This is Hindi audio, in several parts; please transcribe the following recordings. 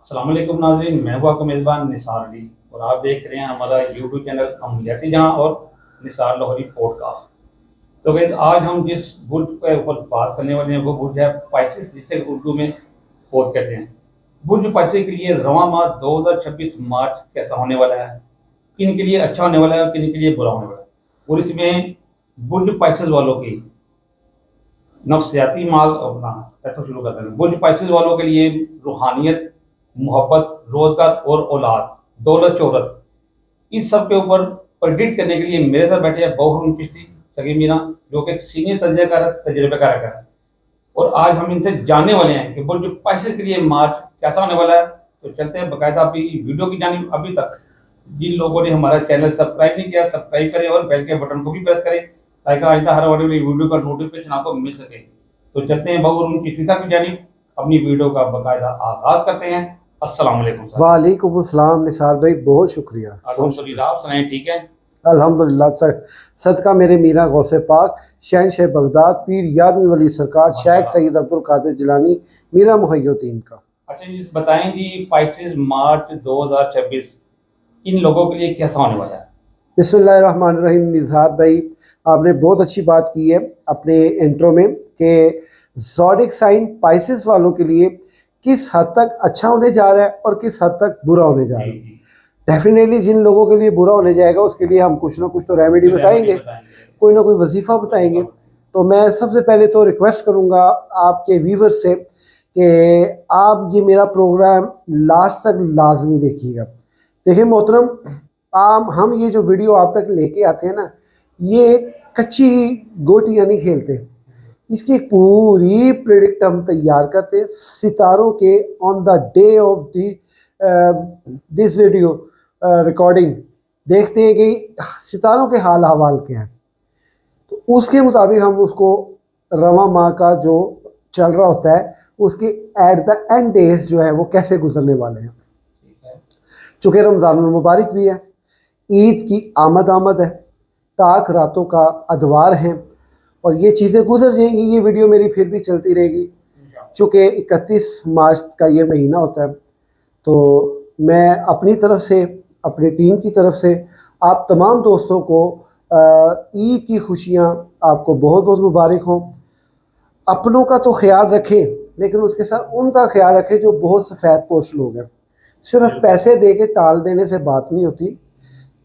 अस्सलाम वालेकुम नाज़रीन, मैं हूं आपका मेज़बान निसार अली और आप देख रहे हैं हमारा यूट्यूब चैनल अमलियाती जहां और निसार लाहौरी पॉडकास्ट। तो गाइस, आज हम जिस बुर्ज के ऊपर बात करने वाले हैं वो बुर्ज है पाइसिस, जिसे उर्दू में पोत कहते हैं। बुर्ज पाइसिस के लिए रवां माह 2026 मार्च कैसा होने वाला है, किन के लिए अच्छा होने वाला है और किन के लिए बुरा होने वाला है, और इसमें बुर्ज पाइसिस वालों की नफ्सियाती माल अपना ऐसा शुरू करते हैं। बुर्ज पाइसिस वालों के लिए रूहानियत, मोहब्बत, रोजगार और औलाद, दौलत, शोहरत, इस सब के ऊपर प्रेडिक्ट करने के लिए मेरे साथ बैठे हैं बहुरून चिश्ती सगी मीना, जो कि सीनियर तजर्बेकार है। और आज हम इनसे जानने वाले हैं कि बुर्ज पाइसिस के लिए मार्च कैसा होने वाला है। तो चलते हैं बाकायदा आपकी वीडियो की जानिब। अभी तक जिन लोगों ने हमारा चैनल सब्सक्राइब नहीं किया, सब्सक्राइब करें और बेल के बटन को भी प्रेस करें ताकि आइंदा हर वाली वीडियो का नोटिफिकेशन आपको मिल सके। तो चलते हैं बहुरून चिश्ती साहब की जानिब, अपनी वीडियो का बाकायदा आगाज करते हैं। अस्सलाम वालेकुम सर। वालेकुम अस्सलाम निसार भाई, बहुत शुक्रिया। अल्हम्दुलिल्लाह, आप सुनाएं, ठीक है? अल्हम्दुलिल्लाह सर। सदका मेरे मीरा गौसे पाक शहनशाह बगदाद पीर यारवीं वली सरकार शेख सैयद अब्दुल कादिर जिलानी मीरा मुहैयुद्दीन का। अच्छा जी, बताएं जी, पाइसिस मार्च 2026 इन लोगों के लिए कैसा होने वाला है? बिस्मिल्लाहिर्रहमानिर्रहीम। निसार भाई, आपने बहुत अच्छी बात की है अपने इंट्रो में कि ज़ोडिक साइन पाइसिस वालों के लिए किस हद तक अच्छा होने जा रहा है और किस हद तक बुरा होने जा रहा है। डेफिनेटली जिन लोगों के लिए बुरा होने जाएगा उसके लिए हम कुछ ना कुछ तो रेमेडी बताएंगे, कोई ना कोई वजीफ़ा बताएंगे। तो मैं सबसे पहले तो रिक्वेस्ट करूंगा आपके व्यूवर्स से कि आप ये मेरा प्रोग्राम लास्ट तक लाजमी देखिएगा। देखिए मोहतरम, हम ये जो वीडियो आप तक लेके आते हैं ना, ये कच्ची गोटियाँ नहीं खेलते। इसकी पूरी प्रेडिक्ट हम तैयार करते हैं सितारों के on the day of this video recording. देखते हैं कि सितारों के हाल हवाल क्या है, तो उसके मुताबिक हम उसको रवां माह का जो चल रहा होता है उसके एट द एंड डेज जो है वो कैसे गुजरने वाले हैं। चूँकि रमज़ानुल मुबारक भी है, ईद की आमद है, ताक रातों का अदवार है और ये चीज़ें गुजर जाएंगी। ये वीडियो मेरी फिर भी चलती रहेगी। चूँकि 31 मार्च का ये महीना होता है, तो मैं अपनी तरफ से, अपनी टीम की तरफ से आप तमाम दोस्तों को ईद की खुशियाँ आपको बहुत बहुत मुबारक हों। अपनों का तो ख्याल रखें, लेकिन उसके साथ उनका ख्याल रखें जो बहुत सफ़ेद पोश लोग हैं। सिर्फ पैसे दे के टाल देने से बात नहीं होती,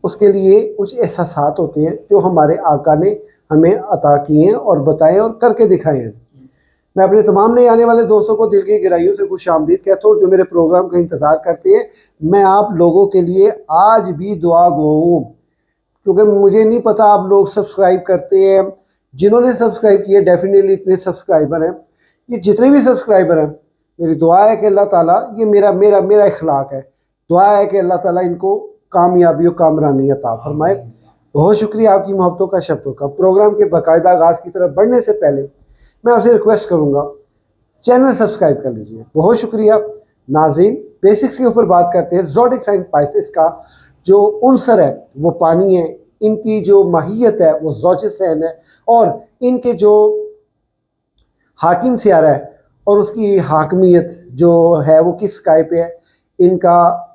उसके लिए कुछ एहसासात होते हैं जो हमारे आका ने हमें अता किए हैं और बताए और करके दिखाए हैं। मैं अपने तमाम नए आने वाले दोस्तों को दिल की गहराइयों से खुश आमदीद कहता हूँ, जो मेरे प्रोग्राम का इंतज़ार करते हैं। मैं आप लोगों के लिए आज भी दुआ गो हूँ, क्योंकि मुझे नहीं पता आप लोग सब्सक्राइब करते हैं। जिन्होंने सब्सक्राइब किए, डेफिनेटली इतने सब्सक्राइबर हैं, ये जितने भी सब्सक्राइबर हैं, मेरी दुआ है कि अल्लाह ताला, ये मेरा मेरा मेरा इखलाक है, दुआ है कि अल्लाह ताला इनको कामयाबी और कामरानी अता फरमाए। बहुत शुक्रिया आपकी मोहब्बतों का, शब्दों का। प्रोग्राम के बाकायदा आगाज़ की तरफ बढ़ने से पहले मैं आपसे रिक्वेस्ट करूंगा, चैनल सब्सक्राइब कर लीजिए। बहुत शुक्रिया नाजरीन। बेसिक्स के ऊपर बात करते हैं। ज़ोडिक साइन पाइसिस का जो उनसर है वो पानी है, इनकी जो माहियत है वो ज़ौजिसैन है, और इनके जो हाकिम सियारा है और उसकी हाकमियत जो है वो किस स्काई पे है। इनका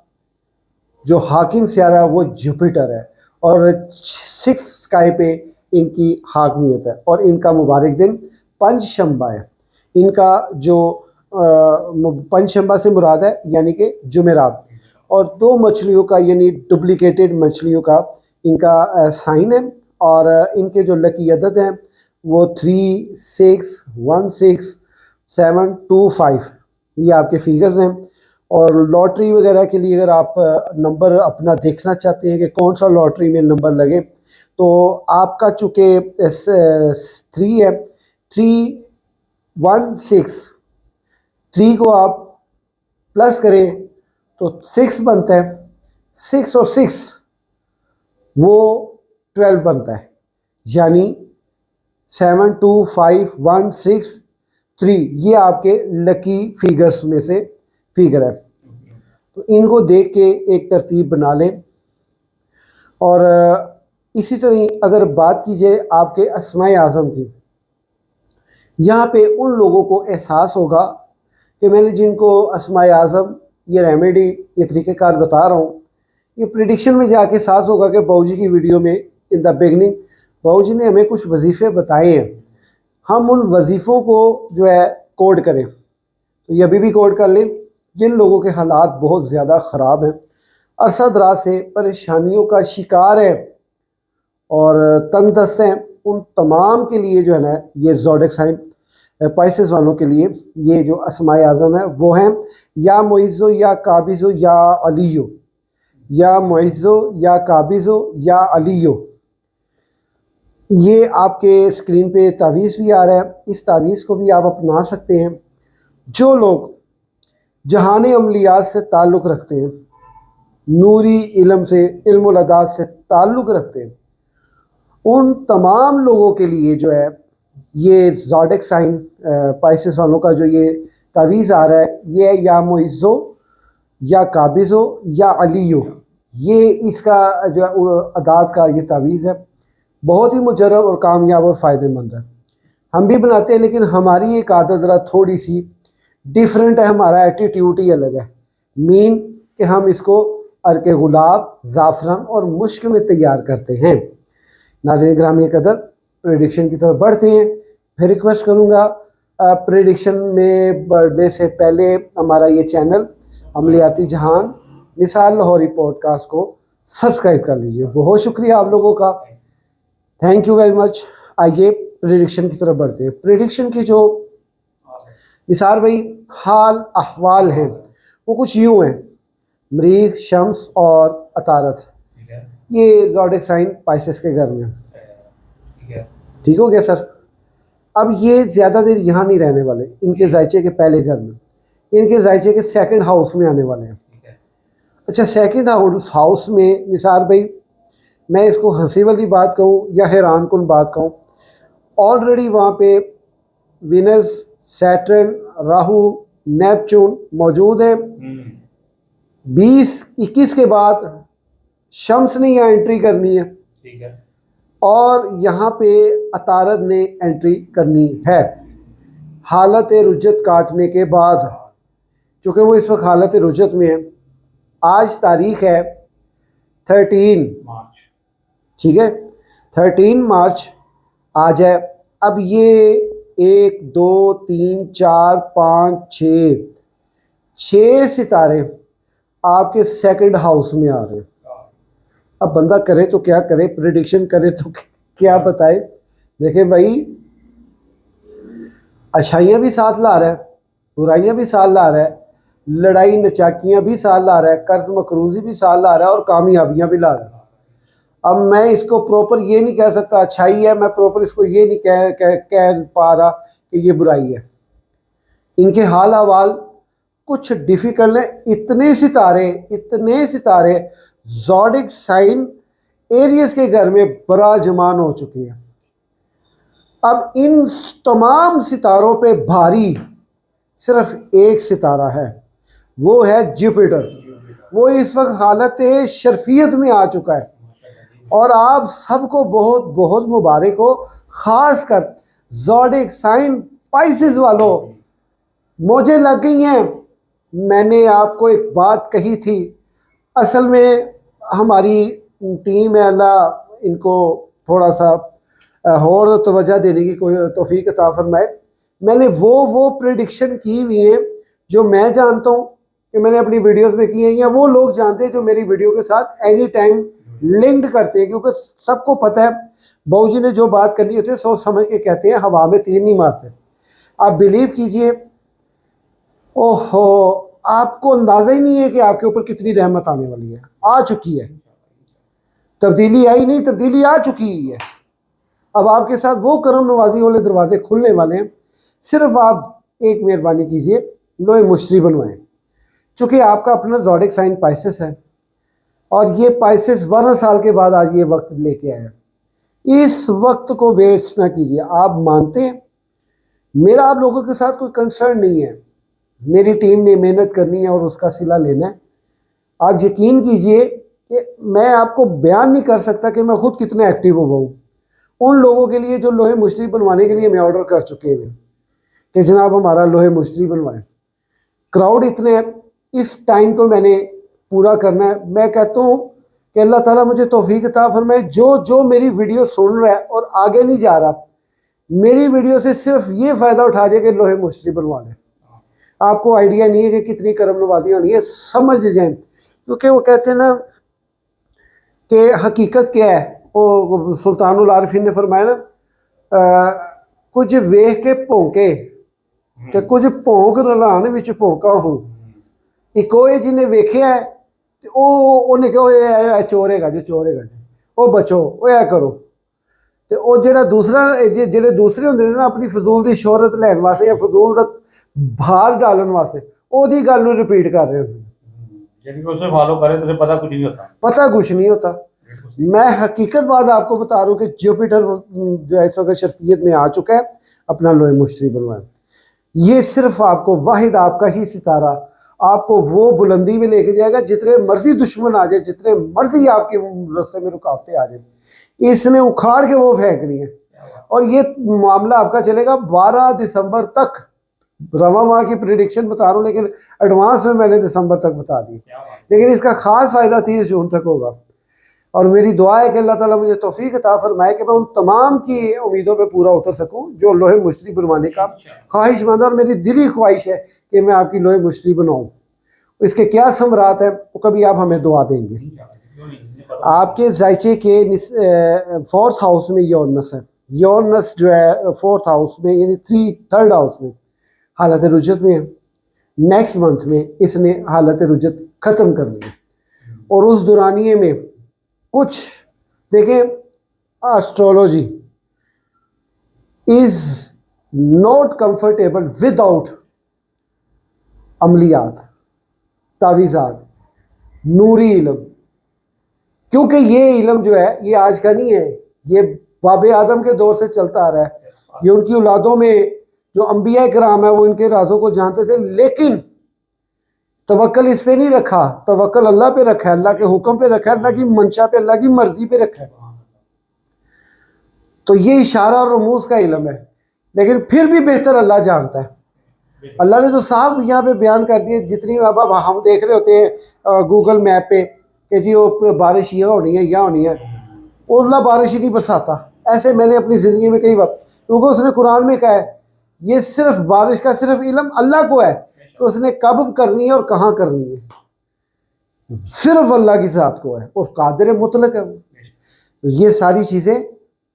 जो हाकिम सियारा है वो जुपिटर है और 6 स्काई पे इनकी हाकमियत है, और इनका मुबारक दिन पंचशंबा है। इनका जो पंचशंबा से मुराद है यानी कि जुमेरात, और 2 मछलियों का यानी डुप्लीकेटेड मछलियों का इनका साइन है। और इनके जो लकी अदद हैं वो 3, 6, 1, 6, 7, 2, 5, ये आपके फिगर्स हैं। और लॉटरी वगैरह के लिए अगर आप नंबर अपना देखना चाहते हैं कि कौन सा लॉटरी में नंबर लगे, तो आपका चूँकि 3 है, 3, 1, 6, 3 को आप प्लस करें तो 6 बनता है, 6 और 6 वो 12 बनता है, यानी 7, 2, 5, 1, 6, 3 ये आपके लकी फिगर्स में से फिगर है। तो इनको देख के एक तरतीब बना लें। और इसी तरह अगर बात कीजिए आपके अस्माए आज़म की, यहाँ पे उन लोगों को एहसास होगा कि मैंने जिनको अस्माए आज़म ये रेमेडी, ये तरीक़ेकार बता रहा हूँ, ये प्रिडिक्शन में जाके साथ होगा कि बाबूजी की वीडियो में इन द बिगनिंग बाबूजी ने हमें कुछ वजीफ़े बताए हैं, हम उन वजीफ़ों को जो है कोड करें। तो ये अभी भी कोड कर लें। जिन लोगों के हालात बहुत ज़्यादा ख़राब हैं, अरसा दराज से परेशानियों का शिकार है और तंग दस्त हैं, उन तमाम के लिए जो है ना ये ज़ोडिक साइन पाइसेस वालों के लिए ये जो अस्माए आज़म है वो हैं या मुइज़्ज़ो या काबिज़ो या अलियो, या मुइज़्ज़ो या काबिज़ो या अलियो। ये आपके स्क्रीन पे तावीज़ भी आ रहा है, इस तावीज़ को भी आप अपना सकते हैं। जो लोग जहान अमलियात से ताल्लुक़ रखते हैं, नूरी इल्म से, इल्मुल अदात से ताल्लुक़ रखते हैं, उन तमाम लोगों के लिए जो है ये ज़ोडिक साइन पाइसेस वालों का जो ये तावीज़ आ रहा है, ये या मुइज़्ज़ो या काबिज़ो या अलियो, ये इसका जो अदात का ये तावीज़ है। बहुत ही मुजर्रब और कामयाब और फ़ायदेमंद है। हम भी बनाते हैं, लेकिन हमारी एक आदत ज़रा थोड़ी सी डिफरेंट है, हमारा एटीट्यूड ही अलग है। मीन कि हम इसको अर्क गुलाब, ज़ाफ़रान और मुश्क में तैयार करते हैं। नाज़रीन ग्रामी कदर, प्रेडिक्शन की तरफ बढ़ते हैं। फिर रिक्वेस्ट करूँगा प्रेडिक्शन में बढ़ने से पहले हमारा ये चैनल अमलियाती जहान निसार लाहौरी पॉडकास्ट को सब्सक्राइब कर लीजिए। बहुत शुक्रिया आप लोगों का, थैंक यू वेरी मच। आइए प्रेडिक्शन की तरफ बढ़ते हैं। प्रेडिक्शन की जो निसार भाई हाल अहवाल हैं वो कुछ यूँ हैं, मरीख, शम्स और अतारत, ये ज़ोडिक साइन पाइसेस के घर में। ठीक हो गया सर। अब ये ज़्यादा देर यहाँ नहीं रहने वाले, इनके जायचे के पहले घर में, इनके जायचे के सेकंड हाउस में आने वाले हैं। अच्छा, सेकंड हाउस में निसार भाई, मैं इसको हंसी वाली बात कहूँ या हैरान कुन बात कहूँ, ऑलरेडी वहाँ पे विनस, सैटर्न, राहु, नेपच्यून मौजूद है। 20-21 के बाद शम्स ने यहाँ एंट्री करनी है, ठीक है, और यहाँ पे अतारद ने एंट्री करनी है हालत रुजत काटने के बाद, चूँकि वो इस वक्त हालत रुजत में है। आज तारीख है 13 मार्च, ठीक है, 13 मार्च आज है। अब ये 1 2 3 4 5 6 सितारे आपके सेकंड हाउस में आ रहे हैं। अब बंदा करे तो क्या करे, प्रेडिक्शन करे तो क्या बताए। देखें भाई, अच्छाइयाँ भी साथ ला रहा है, बुराइयाँ भी साथ ला रहा है, लड़ाई नचाकियाँ भी साथ ला रहा है, कर्ज मकरूजी भी साथ ला रहा है और कामयाबियाँ भी ला रहा है। अब मैं इसको प्रॉपर ये नहीं कह सकता अच्छाई है, मैं प्रॉपर इसको ये नहीं कह पा रहा कि ये बुराई है। इनके हाल अहवाल कुछ डिफ़िकल्ट है। इतने सितारे ज़ोडिक साइन एरियस के घर में बराजमान हो चुके हैं। अब इन तमाम सितारों पे भारी सिर्फ एक सितारा है, वो है जुपिटर। वो इस वक्त हालत शर्फियत में आ चुका है और आप सबको बहुत बहुत मुबारक हो, ख़ास कर ज़ोडिक साइन पाइसेस वालों, मौजें लग गई हैं। मैंने आपको एक बात कही थी, असल में हमारी टीम है, अल्लाह इनको थोड़ा सा और तवज्जो देने की कोई तौफीक अता फरमाए। मैंने वो प्रेडिक्शन की हुई है जो मैं जानता हूँ कि मैंने अपनी वीडियोस में की है, या वो लोग जानते हैं जो मेरी वीडियो के साथ एनी टाइम लिंक्ड करते हैं, क्योंकि सबको पता है बाबूजी ने जो बात करनी होती है सोच समझ के कहते हैं, हवा में तीर नहीं मारते। आप बिलीव कीजिए, ओहो, आपको अंदाज़ा ही नहीं है कि आपके ऊपर कितनी रहमत आने वाली है, आ चुकी है। तब्दीली आई नहीं, तब्दीली आ चुकी है। अब आपके साथ वो करम नवाजी वाले दरवाजे खुलने वाले हैं। सिर्फ आप एक मेहरबानी कीजिए, लोहे मुश्तरी बनवाएं, चूँकि आपका अपना ज़ोडिक साइन पाइसेस है और ये पाइसेस 12 साल के बाद आज ये वक्त लेके आया। इस वक्त को वेस्ट ना कीजिए। आप मानते हैं, मेरा आप लोगों के साथ कोई कंसर्न नहीं है, मेरी टीम ने मेहनत करनी है और उसका सिला लेना है। आप यकीन कीजिए कि मैं आपको बयान नहीं कर सकता कि मैं खुद कितना एक्टिव हुआ हूँ। उन लोगों के लिए जो लोहे मुश्तरी बनवाने के लिए मैं ऑर्डर कर चुके हैं कि जनाब हमारा लोहे मुश्तरी बनवाएं। क्राउड इतने इस टाइम को मैंने पूरा करना है। मैं कहता हूँ कि अल्लाह ताला मुझे तौफीक अता फरमाए, जो जो मेरी वीडियो सुन रहा है और आगे नहीं जा रहा, मेरी वीडियो से सिर्फ ये फ़ायदा उठा जाए कि लोहे मुश्तरी बनवा लें। आपको आइडिया नहीं है कि कितनी करम नवाजी होनी है, समझ जाएं। क्योंकि वो कहते हैं ना कि हकीकत क्या है, वो सुल्तानुल आरिफीन ने फरमाया ना, कुछ वेख के भौंके ते कुछ भौंक रलान विच भौंका हूँ। एक वो जिन्हें वेख्या है ते उन्हें कहो चोर हैगा जी, चोर हैगा जी, वो बचो, वो ऐ करो। ते वो जेड़ा दूसरा जेड़े दूसरे होंदे ने ना अपनी फजूल दी शोहरत लैन वास्ते या फजूल दा भार डालन वास्ते ओदी गल नूं रिपीट कर रहे होंदे, जब उसे फॉलो करे तो पता कुछ नहीं होता, पता कुछ नहीं होता। मैं हकीकत बात आपको बता रहा हूँ कि जुपिटर जो है इस वक्त शर्फियत में आ चुका है, अपना लोहे मुश्तरी बनवाए। ये सिर्फ आपको वाहिद आपका ही सितारा आपको वो बुलंदी में लेके जाएगा, जितने मर्जी दुश्मन आ जाए, जितने मर्जी आपके रास्ते में रुकावटें आ जाए, इसने उखाड़ के वो फेंकनी है। और ये मामला आपका चलेगा 12 दिसंबर तक। रवा माह की प्रिडिक्शन बता रहा हूँ, लेकिन एडवांस में मैंने दिसंबर तक बता दी, लेकिन इसका खास फायदा 30 जून तक होगा। और मेरी दुआ है कि अल्लाह ताला मुझे तौफीक अता फरमाए कि मैं उन तमाम की उम्मीदों पे पूरा उतर सकूं जो लोहे मुश्तरी बनवाने का ख्वाहिशमंद है। और मेरी दिली ख्वाहिश है कि मैं आपकी लोहे मुश्तरी बनाऊं। इसके क्या समरात है वो कभी आप हमें दुआ देंगे। आपके जायचे के 4th हाउस में यौनस है, यौनस जो है 4th हाउस में यानी 3rd हाउस में हालत रुजत में है। नेक्स्ट मंथ में इसने हालत रुजत ख़त्म करनी है, और उस दौरानिए में कुछ देखें, astrology is not comfortable without अमलियात, तावीज़ात, नूरी इल्म। क्योंकि ये इल्म जो है ये आज का नहीं है, ये बाबे आदम के दौर से चलता आ रहा है। ये उनकी औलादों में जो अंबिया कराम है वो इनके राजों को जानते थे, लेकिन तवक्कल इस पे नहीं रखा, तवक्कल अल्लाह पे रखा है, अल्लाह के हुक्म पे रखा है, अल्लाह की मंशा पे, अल्लाह की मर्जी पे रखा है। तो ये इशारा और रमूज का इल्म है, लेकिन फिर भी बेहतर अल्लाह जानता है। अल्लाह ने तो साहब यहाँ पे बयान कर दिए, जितनी अब हम देख रहे होते हैं गूगल मैप पे कि जी वो बारिश यहाँ होनी है, यहाँ होनी है, और अल्लाह बारिश ही नहीं बरसाता। ऐसे मैंने अपनी ज़िंदगी में कई बार, क्योंकि उसने कुरान में कहा है ये सिर्फ बारिश का सिर्फ इल्म अल्लाह को है कि उसने कब करनी है और कहाँ करनी है, सिर्फ अल्लाह की ज़ात को है, और कादिर मुतलक है वो। तो ये सारी चीज़ें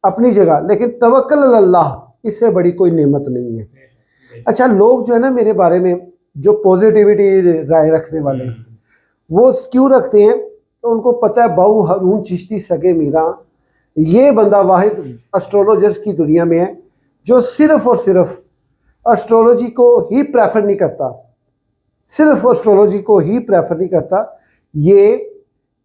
अपनी जगह, लेकिन तवक्कल अल्लाह इससे बड़ी कोई नेमत नहीं है। अच्छा, लोग जो है ना मेरे बारे में जो पॉजिटिविटी राय रखने वाले हैं वो क्यों रखते हैं, तो उनको पता है बाऊ हारून चिश्ती सगे मीरा ये बंदा वाहिद एस्ट्रोलॉजर्स की दुनिया में है जो सिर्फ और सिर्फ एस्ट्रोलॉजी को ही प्रेफर नहीं करता, सिर्फ एस्ट्रोलॉजी को ही प्रेफर नहीं करता, ये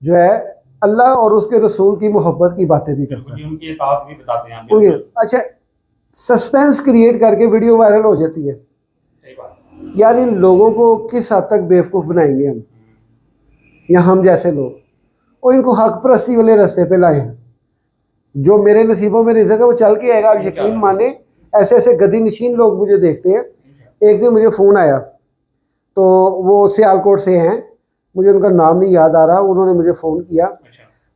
जो है अल्लाह और उसके रसूल की मोहब्बत की बातें भी करता है, उनकी इताअत भी बताते हैं। अच्छा, सस्पेंस क्रिएट करके वीडियो वायरल हो जाती है। यार इन लोगों को किस हद तक बेवकूफ़ बनाएंगे हम, या हम जैसे लोग, और इनको हक परस्ती वाले रास्ते पे लाए हैं। जो मेरे नसीबों में रिज़्क़ है वो चल के आएगा, आप यकीन माने। ऐसे ऐसे गदी नशीन लोग मुझे देखते हैं। एक दिन मुझे फ़ोन आया, तो वो सियालकोट से हैं, मुझे उनका नाम नहीं याद आ रहा, उन्होंने मुझे फ़ोन किया,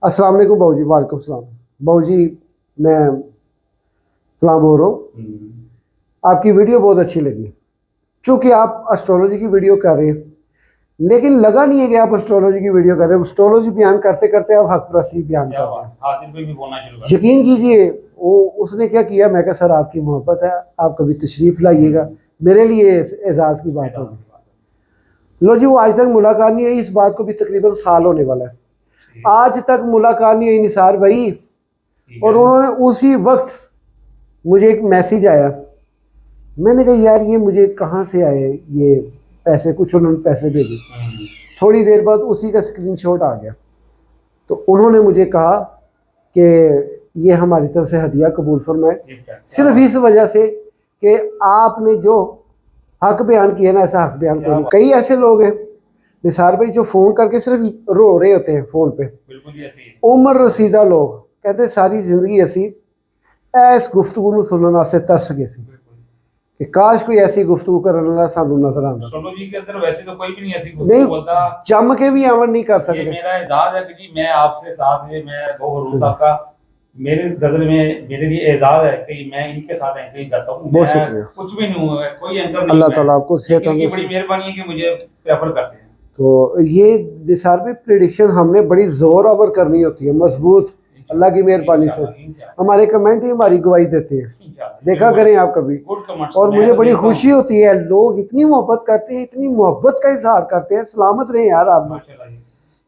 अस्सलाम वालेकुम बाबू जी। वालेकुम सलाम बाबू जी, मैं फलां बोल रहा हूँ, आपकी वीडियो बहुत अच्छी लगी। चूँकि आप एस्ट्रोलॉजी की वीडियो कर रहे हैं, लेकिन लगा नहीं है कि आप एस्ट्रोलॉजी की वीडियो कर रहे हैं, एस्ट्रोलॉजी बयान करते करते आप हक परस्ती बयान कर रहे हैं। यकीन कीजिए वो उसने क्या किया, मैं कहा सर आपकी मोहब्बत है, आप कभी तशरीफ़ लाइएगा, मेरे लिए एजाज़ की बात होगी। लो जी, वो आज तक मुलाकात नहीं हुई, इस बात को भी तकरीबन साल होने वाला है, आज तक मुलाकात नहीं हुई निसार भाई। और उन्होंने उसी वक्त मुझे एक मैसेज आया, मैंने कहा यार ये मुझे कहाँ से आए ये पैसे, कुछ उन्होंने पैसे भेजे, थोड़ी देर बाद उसी का स्क्रीनशॉट आ गया। तो उन्होंने मुझे कहा कि ये हमारी तरफ से हदिया कबूल फरमाए, सिर्फ इस वजह से कि आपने जो हक बयान किया ना, ऐसा हक बयान कोई नहीं। कई ऐसे लोग हैं निसार भाई जो फ़ोन करके सिर्फ रो रहे होते हैं फ़ोन पे, उम्र रसीदा लोग कहते सारी ज़िंदगी असी ऐस गुफ्तगू नूं सुनने वास्ते तरस गए सी कि काश कोई ऐसी गुफ्तगू करने वाला सानू नजर आंदा। सोनू जी के अंदर वैसे तो कोई भी नहीं ऐसी नहीं, कुछ बोलता। जम के भी आवन नहीं कर ये सकते। मेरा एजाज है कि जी मैं आपसे साथ है, मैं बहुत हूँ आपका। मेरे गजल में मेरे लिए एजाज है कि मैं इनके साथ एंकरिंग करता हूँ। बहुत मैं शुक्रिया। कुछ भी नहीं हूँ, कोई एंकर नहीं। अल्लाह मैं- ताला आपको सेहत इनकी तंदुरुस्ती। बड़ी मेहरबानी है कि मुझे प्रेफर करते हैं। तो ये निसार पे प्रिडिक्शन हमने बड़ी जोर आवर करनी होती है, मजबूत, अल्लाह की मेहरबानी से। हमारे कमेंट ही हमारी गवाही देते हैं, देखा करें आप कभी। Good comments. और मुझे बड़ी खुशी होती है, लोग इतनी मोहब्बत करते हैं, इतनी मोहब्बत का इजहार करते हैं। सलामत रहे यार आप लोग।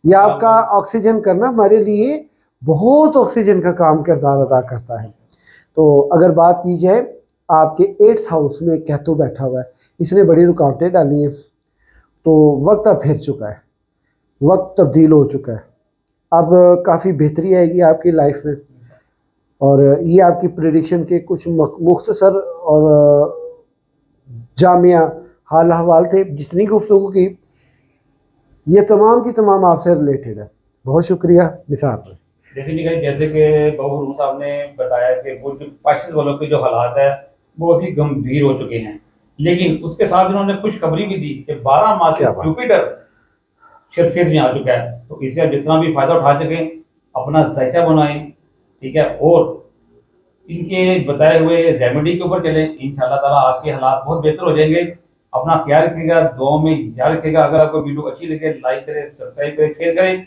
ये आपका ऑक्सीजन करना हमारे लिए बहुत ऑक्सीजन का काम किरदार अदा करता है। तो अगर बात की जाए, आपके 8th हाउस में कहतू बैठा हुआ है, इसने बड़ी रुकावटें डाली हैं। तो वक्त अब फिर चुका है, वक्त तब्दील हो चुका है। अब काफ़ी बेहतरी आएगी आपकी लाइफ में। और ये आपकी प्रेडिक्शन के कुछ मुख्तसर और जामिया हाल अहवाल थे। जितनी गुफ्तगू की, ये तमाम की तमाम आपसे रिलेटेड है। बहुत शुक्रिया निसार भाई। देखिए जैसे कि बाबू साहब ने बताया कि वो जो पाकिस्तान वालों के जो हालात है बहुत ही गंभीर हो चुके हैं, लेकिन उसके साथ उन्होंने खुशखबरी भी दी कि 12 मार्च से जुपिटर शर्फेद में आ चुका है। तो इससे आप जितना भी फायदा उठा सकें अपना जायका बनाएं, ठीक है, और इनके बताए हुए रेमेडी के ऊपर चलें। इंशाल्लाह ताला आपके हालात बहुत बेहतर हो जाएंगे। अपना ख्याल रखिएगा, दुआ में याद रखिएगा। अगर आपको वीडियो अच्छी लगे लाइक करें, सब्सक्राइब करें, शेयर करें,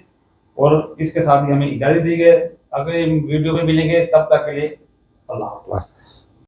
और इसके साथ ही हमें इजाजत दी गई। अगले वीडियो में मिलेंगे, तब तक के लिए अल्लाह हाफ़िज़।